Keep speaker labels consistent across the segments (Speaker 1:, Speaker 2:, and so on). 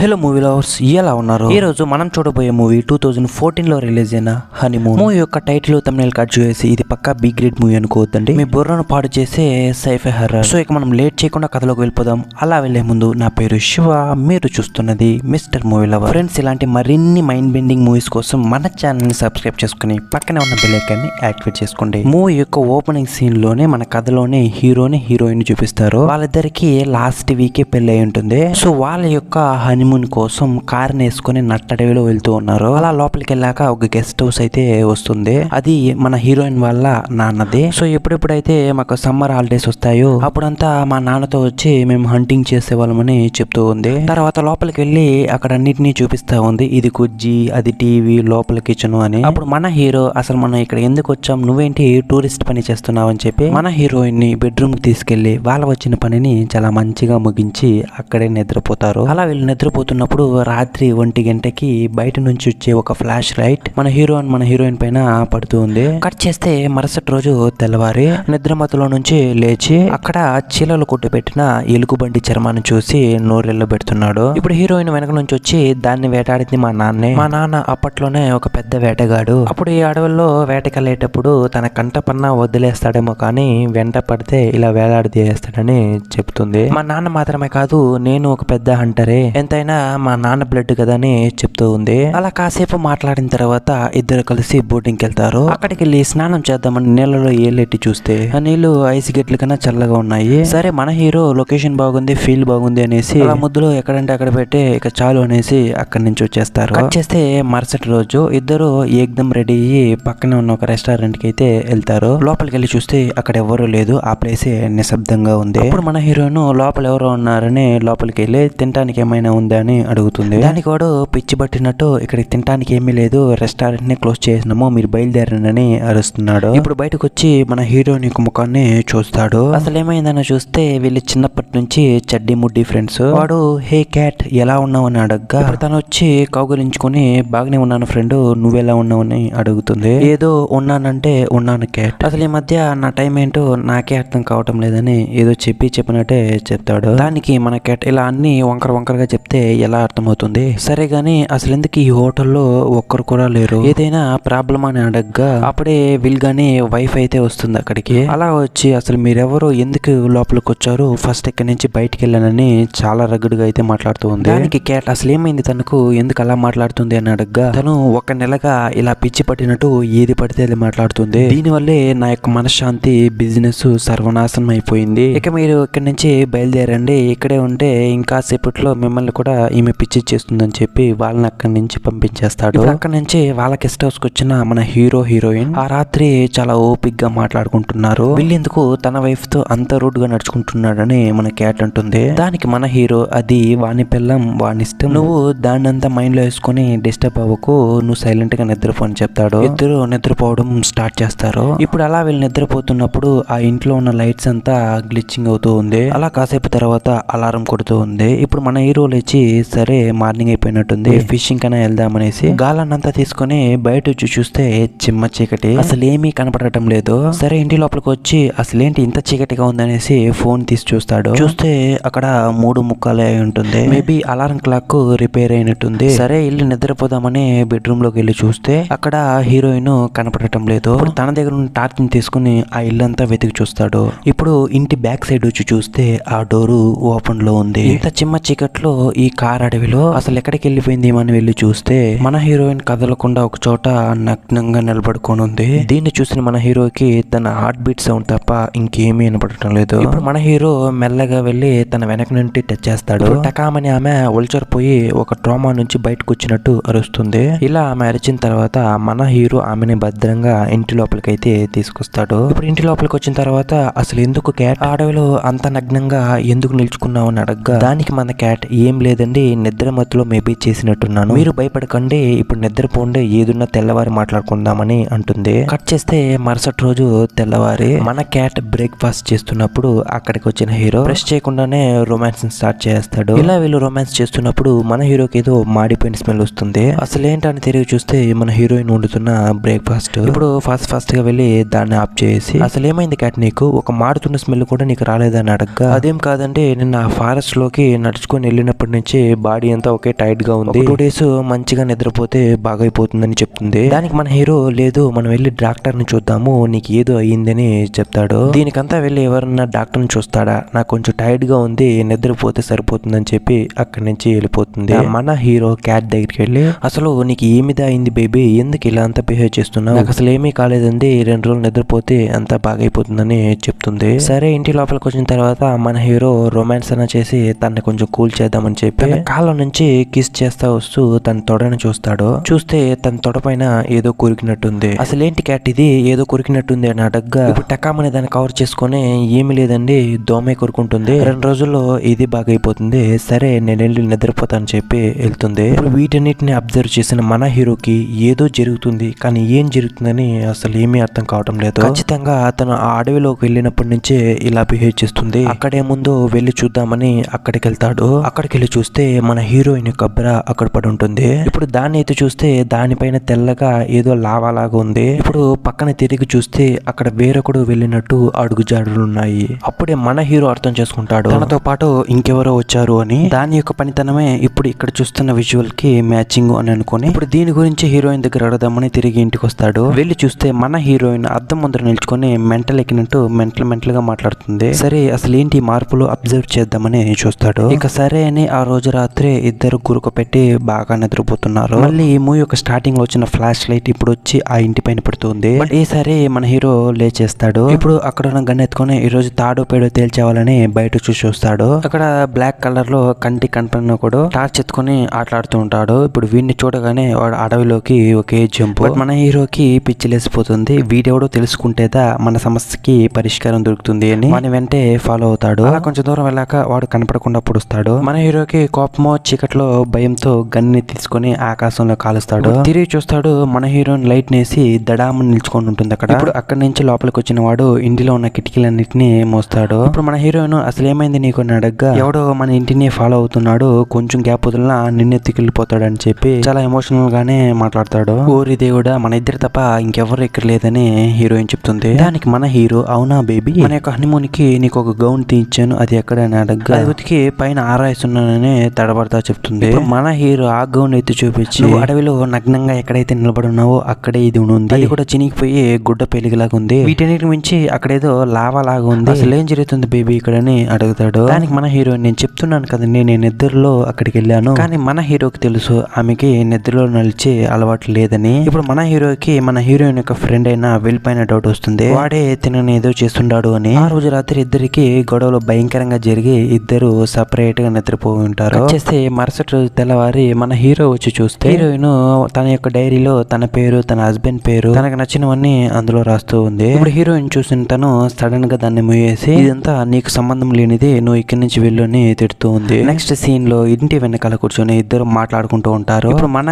Speaker 1: Hello movie lovers, ఎలా ఉన్నారు? ఈ రోజు మనం చూడబోయే మూవీ 2014 లో రిలీజ్ అయిన హనీమూన్. మూవీ యొక్క టైటిల్ తమిళ కట్ చేసి ఇది పక్కా బి గ్రేడ్ మూవీ అనుకోవద్దండి. మీ బుర్రను పాడు చేసే సైఫై హర్రర్. సో ఇక మనం లేట్ చేయకుండా కథలోకి వెళ్ళిపోదాం. అలా వెళ్లే ముందు నా పేరు శివ, మీరు చూస్తున్నది మిస్టర్ మూవీ లవర్. ఫ్రెండ్స్, ఇలాంటి మరిన్ని మైండ్ బెండింగ్ మూవీస్ కోసం మన ఛానల్ ని సబ్స్క్రైబ్ చేసుకుని పక్కనే ఉన్న బెల్ ఐకాన్ ని యాక్టివేట్ చేసుకోండి. మూవీ యొక్క ఓపెనింగ్ సీన్ లోనే మన కథలోనే హీరోని హీరోయిన్ చూపిస్తారు. వాళ్ళిద్దరికి లాస్ట్ వీకే పెళ్లి అయి ఉంటుంది. సో వాళ్ళ యొక్క హనీమూన్ కోసం కార్ వేసుకుని నట్టడవిలో వెళ్తూ ఉన్నారు. అలా లోపలికి వెళ్ళాక ఒక గెస్ట్ హౌస్ అయితే వస్తుంది. అది మన హీరోయిన్ వాళ్ళ నాన్నది. సో ఎప్పుడెప్పుడైతే మాకు సమ్మర్ హాలిడేస్ వస్తాయో అప్పుడంతా మా నాన్నతో వచ్చి మేము హంటింగ్ చేసేవాళ్ళమని చెప్తూ ఉంది. తర్వాత లోపలికి వెళ్ళి అక్కడ అన్నిటినీ చూపిస్తా ఉంది. ఇది కుజ్జి, అది టీవీ, లోపల కిచెన్ అని. అప్పుడు మన హీరో అసలు మనం ఇక్కడ ఎందుకు వచ్చాం, నువ్వేంటి టూరిస్ట్ పని చేస్తున్నావు అని చెప్పి మన హీరోయిన్ ని బెడ్రూమ్ కి తీసుకెళ్లి వాళ్ళ వచ్చిన పనిని చాలా మంచిగా ముగించి అక్కడే నిద్రపోతారు. అలా వీళ్ళు నిద్రపోతున్నప్పుడు రాత్రి 1 గంటకి బయట నుంచి వచ్చే ఒక ఫ్లాష్ లైట్ మన హీరోయిన్ పైన పడుతూ ఉంది. కట్ చేస్తే మరుసటి రోజు తెల్లవారి నిద్రమతులో నుంచి లేచి అక్కడ చీలలు కొట్టు పెట్టిన ఎలుగుబంటి చర్మాన్ని చూసి నోరెళ్ళు పెడుతున్నాడు. ఇప్పుడు హీరోయిన్ వెనక నుంచి వచ్చి దాన్ని వేటాడింది మా నాన్నే. మా నాన్న అప్పట్లోనే ఒక పెద్ద వేటగాడు. అప్పుడు ఈ అడవుల్లో వేటకెళ్ళేటప్పుడు తన కంట పన్నా వదిలేస్తాడేమో కానీ వెంట పడితే ఇలా వేలాడదీయేస్తాడని చెప్తుంది. మా నాన్న మాత్రమే కాదు, నేను ఒక పెద్ద హంటరే, ఎంతైనా మా నాన్న బ్లడ్ కదా అని చెప్తూ ఉంది. అలా కాసేపు మాట్లాడిన తర్వాత ఇద్దరు కలిసి బోటింగ్ వెళ్తారు. అక్కడికి వెళ్ళి స్నానం చేద్దామని నీళ్ళలో ఏళ్ళెట్టి చూస్తే ఆ నీళ్లు ఐస్ గెట్ల కన్నా చల్లగా ఉన్నాయి. సరే మన హీరో లొకేషన్ బాగుంది, ఫీల్ బాగుంది అనేసి ఆ ముద్దులో ఎక్కడంటే అక్కడ పెట్టి ఇక చాలు అనేసి అక్కడి నుంచి వచ్చేస్తారు. కట్ చేస్తే మరుసటి రోజు ఇద్దరు ఏకదం రెడీ అయ్యి పక్కనే ఉన్న ఒక రెస్టారెంట్ కి అయితే వెళ్తారు. లోపలికి వెళ్ళి చూస్తే అక్కడ ఎవరు లేదు, ఆ ప్లేస్ నిశ్శబ్దంగా ఉంది. అప్పుడు మన హీరోయిన్ లోపల ఎవరో ఉన్నారని లోపలికి వెళ్ళి తినడానికి ఏమైనా ఉందా అని అడుగుతుంది. దానికి వాడు పిచ్చి పట్టినట్టు ఇక్కడ తినడానికి ఏమీ లేదు, రెస్టారెంట్ ని క్లోజ్ చేసినాము, మీరు బయలుదేరని అరుస్తున్నాడు. ఇప్పుడు బయటకు వచ్చి మన హీరోయిన్ యొక్క ముఖాన్ని చూస్తాడు. అసలు ఏమైందని చూస్తే వీళ్ళు చిన్నప్పటి నుంచి చడ్డీ ముడ్డి ఫ్రెండ్స్. వాడు హే క్యాట్ ఎలా ఉన్నావు అని అడగ్గా తను వచ్చి కౌగులించుకుని బాగానే ఉన్నాను ఫ్రెండ్, నువ్వెలా ఉన్నావు అని అడుగుతుంది. ఏదో ఉన్నానంటే ఉన్నాను క్యాట్, అసలు ఈ మధ్య నా టైం ఏంటో నాకే అర్థం కావటం లేదని ఏదో చెప్పినట్టే చెప్తాడు. దానికి మన క్యాట్ ఇలా అన్ని వంకరగా చెప్తే ఎలా అర్థమవుతుంది, సరే గాని అసలు ఎందుకు ఈ హోటల్లో ఒక్కరు కూడా లేరు, ఏదైనా ప్రాబ్లమ్ అని అడగ్గా అప్పుడే వీల్గానే వైఫ్ అయితే వస్తుంది అక్కడికి. అలా వచ్చి అసలు మీరెవరు, ఎందుకు లోపలికి వచ్చారు, ఫస్ట్ ఇక్కడి నుంచి బయటికి వెళ్ళానని చాలా రగ్గుడుగా అయితే మాట్లాడుతూ ఉంది. దానికి క్యాట్ అసలు ఏమైంది తనకు, ఎందుకు అలా మాట్లాడుతుంది అని అడగ్గా తను ఒక నెలగా ఇలా పిచ్చి పట్టినట్టు ఏది పడితే అది మాట్లాడుతుంది, దీనివల్లే నా యొక్క మనశ్శాంతి, బిజినెస్ సర్వనాశనం అయిపోయింది, ఇక మీరు ఇక్కడి నుంచి బయలుదేరండి, ఇక్కడే ఉంటే ఇంకా సేపట్లో మిమ్మల్ని కూడా ఈమె పిచ్చి చేస్తుందని చెప్పి వాళ్ళని అక్కడి నుంచి పంపించేస్తాడు. అక్కడి నుంచి వాళ్ళ గెస్ట్ హౌస్ కి వచ్చిన మన హీరోయిన్ ఆ రాత్రి చాలా ఓపిక్ గా మాట్లాడుకుంటున్నారు. వీళ్ళెందుకు తన వైఫ్ తో అంత రూడ్ గా నడుచుకుంటున్నాడని మన క్యాట్ అంటుంది. దానికి మన హీరో అది వాని పిల్లం వాని ఇష్టం, నువ్వు దాన్ని అంతా మైండ్ లో వేసుకుని డిస్టర్బ్ అవ్వకు, నువ్వు సైలెంట్ గా నిద్రపో అని చెప్తాడు. ఇద్దరు నిద్రపోవడం స్టార్ట్ చేస్తారు. ఇప్పుడు అలా వీళ్ళు నిద్రపోతున్నప్పుడు ఆ ఇంట్లో ఉన్న లైట్స్ అంతా గ్లిచింగ్ అవుతూ ఉంది. అలా కాసేపు తర్వాత అలారం కొడుతూ ఉంది. ఇప్పుడు మన హీరో లేచి సరే మార్నింగ్ అయిపోయినట్టుంది, ఫిషింగ్ కన్నా వెళ్దామనేసి గాలన్నంతా తీసుకుని బయట వచ్చి చూస్తే చిమ్మ చీకటి, అసలు ఏమీ కనపడటం లేదు. సరే ఇంటి లోపలికి వచ్చి అసలేంటి ఇంత చీకటిగా ఉందనేసి ఫోన్ తీసి చూస్తాడు. చూస్తే అక్కడ 3 ముక్కలే అయి ఉంటుంది. మేబీ అలారం క్లాక్ రిపేర్ అయినట్టుంది. సరే ఇల్లు నిద్రపోదామని బెడ్రూమ్ లోకి వెళ్ళి చూస్తే అక్కడ హీరోయిన్ కనపడటం లేదు. తన దగ్గర ఉన్న టార్చ్ ని తీసుకుని ఆ ఇల్లంతా వెతికి చూస్తాడు. ఇప్పుడు ఇంటి బ్యాక్ సైడ్ వచ్చి చూస్తే ఆ డోరు ఓపెన్ లో ఉంది. ఇంత చిమ్మ చీకట్లో ఈ కార్ అడవిలో అసలు ఎక్కడికి వెళ్ళిపోయింది అని వెళ్ళి చూస్తే మన హీరోయిన్ కదలకుండా ఒక చోట నగ్నంగా నిలబడుకొని ఉంది. దీన్ని చూసిన మన హీరోకి తన హార్ట్ బీట్ సౌండ్ తప్ప ఇంకేమీ వినపడటం లేదు. ఇప్పుడు మన హీరో మెల్లగా వెళ్ళి తన వెనక నుండి టచ్ చేస్తాడు. టకామని ఆమె ఒలిచరిపోయి ఒక ట్రామా నుంచి బయటకు వచ్చినట్టు అరుస్తుంది. ఇలా ఆమె అరిచిన తర్వాత మన హీరో ఆమెని భద్రంగా ఇంటి లోపలికి అయితే తీసుకొస్తాడు. ఇప్పుడు ఇంటి లోపలికి వచ్చిన తర్వాత అసలు ఎందుకు క్యాట్ అడవిలో అంత నగ్నంగా ఎందుకు నిల్చుకున్నావు అని అడగ్గా దానికి మన క్యాట్ ఏం లేదండి, నిద్ర మత్తులో మేబీ చేసినట్టున్నాను, మీరు భయపడకండి, ఇప్పుడు నిద్రపోండి, ఏదున్నా తెల్లవారి మాట్లాడుకుందామని అంటుంది. కట్ చేస్తే మరుసటి రోజు తెల్లవారి మన క్యాట్ బ్రేక్ఫాస్ట్ చేస్తున్నప్పుడు అక్కడికి వచ్చిన హీరో బ్రష్ చేయకుండానే రొమాన్స్ స్టార్ట్ చేస్తాడు. ఇలా వీళ్ళు రొమాన్స్ చేస్తున్నప్పుడు మన హీరోకి ఏదో మాడిపోయిన స్మెల్ వస్తుంది. అసలు ఏంటని తిరిగి చూస్తే మన హీరోయిన్ వండుతున్న బ్రేక్ఫాస్ట్. ఇప్పుడు ఫాస్ట్ గా వెళ్ళి దాన్ని ఆఫ్ చేసి అసలు ఏమైంది క్యాట్, నీకు ఒక మాడుతున్న స్మెల్ కూడా నీకు రాలేదని అడగ్గా అదేం కాదండి, నిన్న ఫారెస్ట్ లోకి నడుచుకొని వెళ్ళినప్పటి నుంచి నుంచి బాడీ అంతా ఒకే టైట్ గా ఉంది. 2 days మంచిగా నిద్రపోతే బాగైపోతుందని చెప్తుంది. దానికి మన హీరో లేదు మనం వెళ్ళి డాక్టర్ ని చూద్దాము నీకు ఏదో అయ్యిందని చెప్తాడు. దీనికంతా వెళ్ళి ఎవరన్నా డాక్టర్ ని చూస్తాడా నాకు కొంచెం టైట్ గా ఉంది నిద్రపోతే సరిపోతుందని చెప్పి అక్కడి నుంచి వెళ్ళిపోతుంది. మన హీరో క్యాట్ దగ్గరికి వెళ్ళి అసలు నీకు ఏమిదా అయింది బేబీ ఎందుకు ఇలా అంతా బిహేవ్ చేస్తున్నావు నాకు అసలు ఏమీ కాలేదండి 2 రోజులు నిద్రపోతే అంతా బాగైపోతుందని చెప్తుంది. సరే ఇంటి లోపలికి వచ్చిన తర్వాత మన హీరో రొమాన్స్ అన్న చేసి తనని కొంచెం కూల్ చేద్దామని చెప్పి తన కాళ్ళ నుంచి కిస్ చేస్తా వస్తూ తన తొడని చూస్తాడు. చూస్తే తన తొడ పైన ఏదో కొరికినట్టుంది. అసలు ఏంటి క్యాట్ ఇది ఏదో కొరికినట్టుంది అని అడగ్గా ఇప్పుడు టకామని దాన్ని కవర్ చేసుకుని ఏమి లేదండి దోమే కొరుకుంటుంది 2 రోజుల్లో ఇది బాగైపోతుంది సరే నేను వెళ్ళి నిద్రపోతాను చెప్పి వెళ్తుంది. ఇప్పుడు వీటన్నిటిని అబ్జర్వ్ చేసిన మన హీరోకి ఏదో జరుగుతుంది కానీ ఏం జరుగుతుందని అసలు ఏమీ అర్థం కావటం లేదు. ఖచ్చితంగా అతను ఆ అడవిలోకి వెళ్ళినప్పటి నుంచే ఇలా బిహేవ్ చేస్తుంది. అక్కడే ముందు వెళ్ళి చూద్దామని అక్కడికి వెళ్తాడు. అక్కడికి వెళ్ళి చూస్తే మన హీరోయిన్ కబ్బర అక్కడ పడి ఉంటుంది. ఇప్పుడు దాన్ని అయితే చూస్తే దానిపైన తెల్లగా ఏదో లావాలాగా ఉంది. ఇప్పుడు పక్కన తిరిగి చూస్తే అక్కడ వేరొకడు వెళ్ళినట్టు అడుగుజాడులు ఉన్నాయి. అప్పుడే మన హీరో అర్థం చేసుకుంటాడు తనతో పాటు ఇంకెవరో వచ్చారు అని. దాని యొక్క పనితనమే ఇప్పుడు ఇక్కడ చూస్తున్న విజువల్ కి మ్యాచింగ్ అని అనుకుని ఇప్పుడు దీని గురించి హీరోయిన్ దగ్గర అడదామని తిరిగి ఇంటికి వస్తాడు. వెళ్ళి చూస్తే మన హీరోయిన్ అద్దం ముందర నిల్చుకొని మెంటల్ ఎక్కినట్టు మెంటల్ గా మాట్లాడుతుంది. సరే అసలు ఏంటి మార్పులు అబ్జర్వ్ చేద్దామని చూస్తాడు. ఇక సరే అని ఆ రోజు రాత్రి ఇద్దరు గురుకు పెట్టి బాగా నిద్రపోతున్నారు. మళ్ళీ ఈ మూవీ యొక్క స్టార్టింగ్ లో వచ్చిన ఫ్లాష్ లైట్ ఇప్పుడు వచ్చి ఆ ఇంటి పైన పడుతుంది. బట్ ఈసారి మన హీరో లేచేస్తాడు. ఇప్పుడు అక్కడ ఉన్న గన్ ఎత్తుకొని ఈ రోజు తాడో పేడో తేల్చేవాలని బయట చూసి చూస్తాడు. అక్కడ బ్లాక్ కలర్ లో కంటి కనపడిన కూడా టార్చ్ ఎత్తుకొని ఆటలాడుతూ ఉంటాడు. ఇప్పుడు వీడిని చూడగానే వాడు అడవిలోకి ఒకే జంప్. మన హీరోకి పిచ్చి లేసిపోతుంది. వీడెవడో తెలుసుకుంటేదా మన సమస్యకి పరిష్కారం దొరుకుతుంది అని వాని వెంటే ఫాలో అవుతాడు. అలా కొంచెం దూరం వెళ్ళాక వాడు కనపడకుండా పొడుస్తాడు. మన హీరోకి కోపమో చీకట్లో భయంతో గన్ని తీసుకొని ఆకాశంలో కాలుస్తాడు. తిరిగి చూస్తాడు మన హీరోయిన్ లైట్ నేసి దడామని నిల్చుకొని ఉంటుంది అక్కడ. ఇప్పుడు అక్కడి నుంచి లోపలికి వచ్చిన వాడు ఇంటిలో ఉన్న కిటికీలన్నిటిని మోస్తాడు. ఇప్పుడు మన హీరోయిన్ అసలు ఏమైంది నీకు అని అడగ్గా ఎవడో మన ఇంటిని ఫాలో అవుతున్నాడు కొంచెం గ్యాప్ వదిలినా నిన్నే తికిలిపోతాడు అని చెప్పి చాలా ఎమోషనల్ గానే మాట్లాడతాడు. ఓరి దేవుడా మన ఇద్దరు తప్ప ఇంకెవరు ఇక్కడ లేదని హీరోయిన్ చెప్తుంది. దానికి మన హీరో అవునా బేబీ మన యొక్క హనీమూన్ కి నీకు ఒక గౌన్ తీయించాను అది ఎక్కడ అని అడగ్గా అది ఉతికి పైన ఆరాయిస్తున్నానని తడబడతా చెప్తుంది. మన హీరో ఆ గౌన్ ఎత్తి చూపించి అడవిలో నగ్నంగా ఎక్కడైతే నిలబడి ఉన్నావో అక్కడే ఇది ఉంది. అది కూడా చినిగిపోయి గుడ్డ పెలిగిలాగా ఉంది. వీటన్నిటి మించి అక్కడేదో లావా లాగా ఉంది. అసలు ఏం జరుగుతుంది బేబీ ఇక్కడ అని అడుగుతాడు. దానికి మన హీరోయిన్ నేను చెప్తున్నాను కదండి నేను నిద్రలో అక్కడికి వెళ్ళాను కానీ మన హీరోకి తెలుసు ఆమెకి నిద్రలో నలిచే అలవాటు లేదని. ఇప్పుడు మన హీరోకి మన హీరోయిన్ యొక్క ఫ్రెండ్ అయిన విల్ పైన డౌట్ వస్తుంది. వాడే తినని ఏదో చేస్తుండాడు అని. ఆ రోజు రాత్రి ఇద్దరికి గొడవలు భయంకరంగా జరిగి ఇద్దరు సపరేట్ గా నిద్రపోయి ఉంటారు. చేస్తే మరుసటి రోజు తెల్లవారి మన హీరో వచ్చి చూస్తే హీరోయిన్ తన యొక్క డైరీలో తన పేరు తన హస్బెండ్ పేరు తనకు నచ్చినవన్నీ అందులో రాస్తూ ఉంది. ఇప్పుడు హీరోయిన్ చూసిన తను సడన్ గా దాన్ని మూయేసి ఇదంతా నీకు సంబంధం లేనిది నువ్వు ఇక్కడి నుంచి వెళ్ళు అని తిడుతూ ఉంది. నెక్స్ట్ సీన్ లో ఇంటి వెనకాల కూర్చొని ఇద్దరు మాట్లాడుకుంటూ ఉంటారు. ఇప్పుడు మన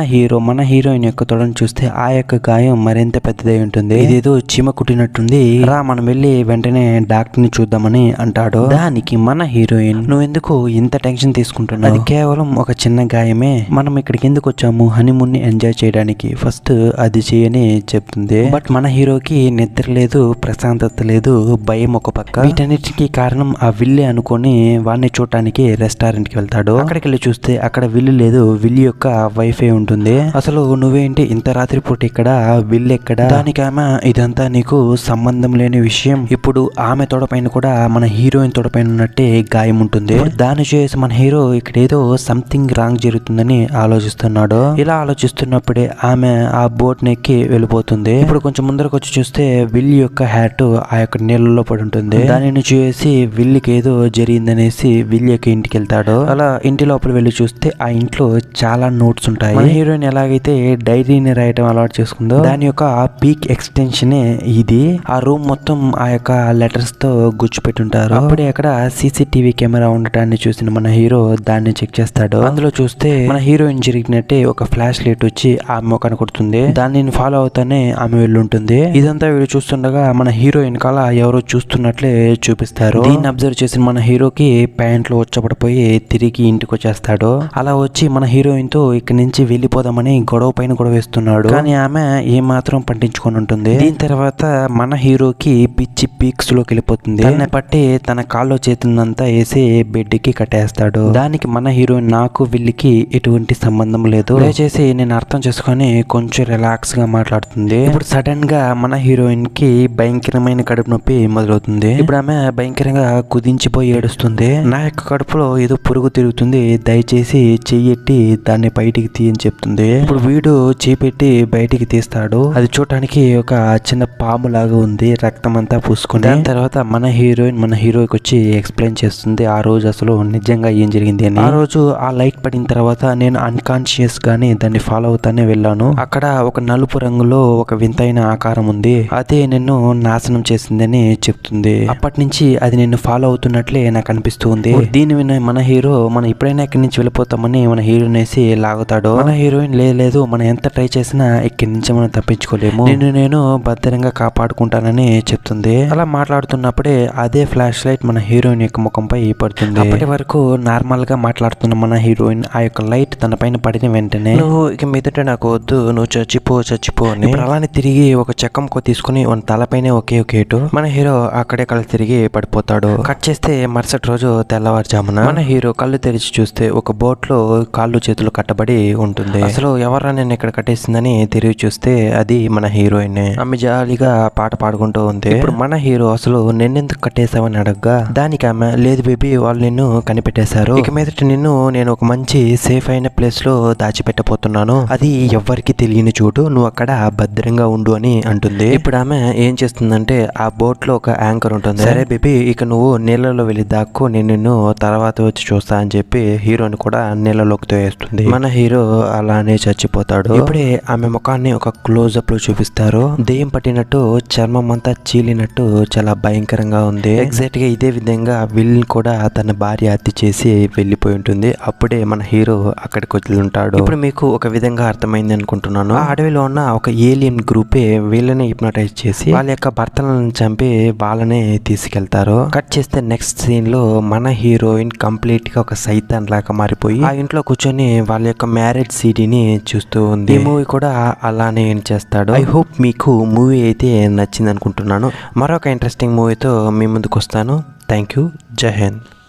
Speaker 1: హీరోయిన్ యొక్క తొడను చూస్తే ఆ యొక్క గాయం మరింత పెద్దదై ఉంటుంది. ఇదేదో చీమ కుట్టినట్టుంది రా మనం వెళ్ళి వెంటనే డాక్టర్ ని చూద్దామని అంటాడు. దానికి మన హీరోయిన్ నువ్వెందుకు ఇంత టెన్షన్ తీసుకుంటున్నావు అది కేవలం ఒక చిన్న గాయమే మనం ఇక్కడికి ఎందుకు వచ్చాము హనీమూన్ ని ఎంజాయ్ చేయడానికి ఫస్ట్ అది చేయని చెప్తుంది. బట్ మన హీరోకి నిద్ర లేదు ప్రశాంతత లేదు భయం ఒక పక్క. వీటన్నిటికీ కారణం ఆ విల్లే అనుకొని వాడిని చూడటానికి రెస్టారెంట్ కి వెళ్తాడు. అక్కడికి వెళ్ళి చూస్తే అక్కడ విల్లు లేదు విల్లు యొక్క వైఫై ఉంటుంది. అసలు నువ్వేంటి ఇంత రాత్రిపూట ఇక్కడ విల్లు ఎక్కడ దానికి ఆమె ఇదంతా నీకు సంబంధం లేని విషయం. ఇప్పుడు ఆమె తొడపైన కూడా మన హీరోయిన్ తొడపైన ఉన్నట్టే గాయం ఉంటుంది. దాన్ని చేసి మన హీరో ఇక్కడ ఏదో సంథింగ్ రాంగ్ జరుగుతుందని ఆలోచిస్తున్నాడు. ఇలా ఆలోచిస్తున్నప్పుడే ఆమె ఆ బోట్ నెక్కి వెళ్ళిపోతుంది. ఇప్పుడు కొంచెం ముందరకు వచ్చి చూస్తే విల్లి యొక్క హ్యాట్ ఆ యొక్క నీళ్ళలో పడి ఉంటుంది. దానిని చూసి విల్లికి ఏదో జరిగిందనేసి విల్లి యొక్క ఇంటికి వెళ్తాడు. అలా ఇంటి లోపల వెళ్ళి చూస్తే ఆ ఇంట్లో చాలా నోట్స్ ఉంటాయి. మన హీరోయిన్ ఎలాగైతే డైరీని రాయటం అలవాటు చేసుకుందో దాని యొక్క పీక్ ఎక్స్టెన్షన్ ఇది. ఆ రూమ్ మొత్తం ఆ యొక్క లెటర్స్ తో గుచ్చిపెట్టుంటారు. అప్పుడే అక్కడ సీసీటీవీ కెమెరా ఉండటాన్ని చూసిన మన హీరో దాన్ని చెక్ చేస్తాడు. అందులో చూస్తే మన హీరోయిన్ జరిగినట్టే ఒక ఫ్లాష్ లైట్ వచ్చి ఆమె కనకొడుతుంది. దాన్ని ఫాలో అవుతానే ఆమె వెళ్ళుంటుంది. ఇదంతా వీడు చూస్తుండగా మన హీరోయిన్ కాల ఎవరో చూస్తున్నట్లే చూపిస్తారు. దీన్ని అబ్జర్వ్ చేసిన మన హీరోకి ప్యాంట్ లో వచ్చపడిపోయి తిరిగి ఇంటికి వచ్చేస్తాడు. అలా వచ్చి మన హీరోయిన్ తో ఇక్కడి నుంచి వెళ్ళిపోదామని గొడవ పైన గొడవ వేస్తున్నాడు. కానీ ఆమె ఏమాత్రం పట్టించుకొని ఉంటుంది. దీని తర్వాత మన హీరోకి పిచ్చి పీక్స్ లోకి వెళ్ళిపోతుంది. దాన్ని పట్టి తన కాల్లో చేతులంతా వేసి బెడ్ కి కట్టేస్తాడు. దానికి నిజానికి మన హీరోయిన్ నాకు వీళ్ళకి ఎటువంటి సంబంధం లేదు, దయచేసి నేను అర్థం చేసుకొని కొంచెం రిలాక్స్ గా మాట్లాడుతుంది. ఇప్పుడు సడన్ గా మన హీరోయిన్ కి భయంకరమైన కడుపు నొప్పి మొదలవుతుంది. ఇప్పుడు ఆమె భయంకరంగా కుదించిపోయి ఏడుస్తుంది. నా యొక్క కడుపులో ఏదో పురుగు తిరుగుతుంది, దయచేసి చెయ్యెట్టి దాన్ని బయటికి తీయని చెప్తుంది. ఇప్పుడు వీడు చేపెట్టి బయటికి తీస్తాడు. అది చూడటానికి ఒక చిన్న పాము లాగా ఉంది, రక్తం అంతా పూసుకుని. దాని తర్వాత మన హీరోయిన్ మన హీరోకి వచ్చి ఎక్స్ప్లెయిన్ చేస్తుంది ఆ రోజు అసలు నిజంగా ఏం జరిగింది అని. ఆ రోజు ఆ లైట్ పడిన తర్వాత నేను అన్కాన్షియస్ గానే దాన్ని ఫాలో అవుతానే వెళ్ళాను. అక్కడ ఒక నలుపు రంగులో ఒక వింతైన ఆకారం ఉంది, అదే నిన్ను నాశనం చేసిందని చెప్తుంది. అప్పటి నుంచి అది నిన్ను ఫాలో అవుతున్నట్లే నాకు అనిపిస్తుంది. దీని విన్న మన హీరో మనం ఎప్పుడైనా ఇక్కడి నుంచి వెళ్ళిపోతామని మన హీరోయిన్ వేసి లాగుతాడు. మన హీరోయిన్ లేదు మనం ఎంత ట్రై చేసినా ఇక్కడి నుంచి మనం తప్పించుకోలేము, నేను భద్రంగా కాపాడుకుంటానని చెప్తుంది. అలా మాట్లాడుతున్నప్పుడే అదే ఫ్లాష్ లైట్ మన హీరోయిన్ యొక్క ముఖంపై పడుతుంది. అప్పటి వరకు నార్మల్ గా మాట్లాడుతున్న మన హీరోయిన్ ఆ యొక్క లైట్ తన పైన పడిన వెంటనే నువ్వు ఇక మీదట నాకు వద్దు, నువ్వు చచ్చిపో అని అలానే తిరిగి ఒక చెక్కంకో తీసుకుని మన తలపైనే ఒకే ఒకేటు మన హీరో అక్కడే కళ్ళు తిరిగి పడిపోతాడు. కట్ చేస్తే మరుసటి రోజు తెల్లవారుజామున మన హీరో కళ్ళు తెరిచి చూస్తే ఒక బోట్ లో కాళ్ళు చేతులు కట్టబడి ఉంటుంది. అసలు ఎవరా నేను ఇక్కడ కట్టేసిందని తిరిగి చూస్తే అది మన హీరోయిన్. ఆమె జాలీగా పాట పాడుకుంటూ ఉంది. ఇప్పుడు మన హీరో అసలు నిన్నెందుకు కట్టేసావని అడగగా దానికి ఆమె లేదు బేబీ వాళ్ళు నిన్ను కనిపెట్టేశారు, ఇక మీదట నిన్ను నేను ఒక మంచి సేఫ్ అయిన ప్లేస్ లో దాచిపెట్టబోతున్నాను, అది ఎవ్వరికి తెలియని చోటు, నువ్వు అక్కడ భద్రంగా ఉండు అని అంటుంది. ఇప్పుడు ఆమె ఏం చేస్తుందంటే ఆ బోట్ లో ఒక యాంకర్ ఉంటుంది. సరే బేబీ ఇక నువ్వు నీళ్ళలో వెళ్ళి దాక్కు, నేను నిన్ను తర్వాత వచ్చి చూస్తా అని చెప్పి హీరోని కూడా నీళ్ళలోకి తోయేస్తుంది. మన హీరో అలానే చచ్చిపోతాడు. ఇప్పుడే ఆమె ముఖాన్ని ఒక క్లోజ్అప్ లో చూపిస్తారు. దెయ్యం పట్టినట్టు చర్మం అంతా చీలినట్టు చాలా భయంకరంగా ఉంది. ఎగ్జాక్ట్ గా ఇదే విధంగా విల్ కూడా తన భార్య హత్య చేసి వెళ్ళిపోయి ఉంటుంది. అప్పుడే మన హీరో అక్కడికి వచ్చి ఉంటాడు. ఇప్పుడు మీకు ఒక విధంగా అర్థమైంది అనుకుంటున్నాను. ఆ అడవిలో ఉన్న ఒక ఏలియన్ గ్రూపే వీళ్ళని హిప్నటైజ్ చేసి వాళ్ళ యొక్క భర్తలను చంపి వాళ్ళనే తీసుకెళ్తారు. కట్ చేస్తే నెక్స్ట్ సీన్ లో మన హీరోయిన్ కంప్లీట్ గా ఒక సైతాన్ లాగా మారిపోయి ఆ ఇంట్లో కూర్చొని వాళ్ళ యొక్క మ్యారేజ్ సీడీని చూస్తూ ఉంది. ఈ మూవీ కూడా అలానే ఏం చేస్తాడు. ఐ హోప్ మీకు మూవీ అయితే నచ్చింది అనుకుంటున్నాను. మరొక ఇంట్రెస్టింగ్ మూవీతో మీ ముందుకు వస్తాను. Thank you. జై హింద్.